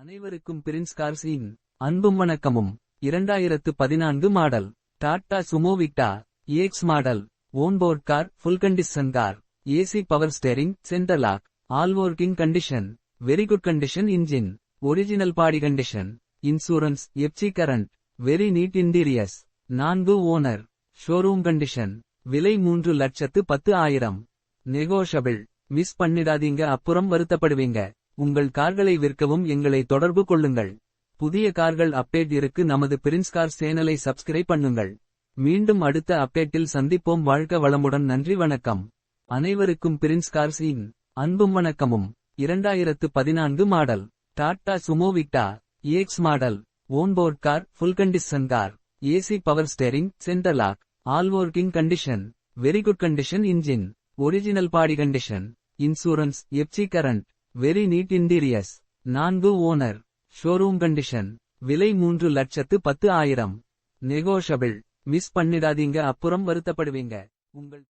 அனைவருக்கும் Prince cars இன் அன்பும் வணக்கமும். 2014 model Tata Sumo Victa EX model. Own board car, full condition car, AC power steering, centre lock, all working condition, very good condition engine, original body condition, insurance, FC current, very neat interiors, 4 owner, showroom condition. விலை 3,10,000. நெகோஷபிள். Miss பண்ணிடாதீங்க, அப்புறம் வருத்தப்படுவீங்க. உங்கள் கார்களை விற்கவும் எங்களை தொடர்பு கொள்ளுங்கள். புதிய கார்கள் அப்டேட் இருக்கு. நமது பிரின்ஸ் கார்ஸ் சேனலை சப்ஸ்கிரைப் பண்ணுங்கள். மீண்டும் அடுத்த அப்டேட்டில் சந்திப்போம். வாழ்க வளமுடன். நன்றி வணக்கம். அனைவருக்கும் பிரின்ஸ் கார்ஸ் இன் அன்பும் வணக்கமும். 2014 model Tata Sumo Victa EX model. Own board car, full condition car, AC power steering, centre lock, all working condition, very good condition engine, original body condition, insurance, FC current, very neat interiors, 4 owner, showroom condition. விலை 3,10,000. நெகோஷபிள். Miss பண்ணிடாதீங்க, அப்புறம் வருத்தப்படுவீங்க. உங்கள்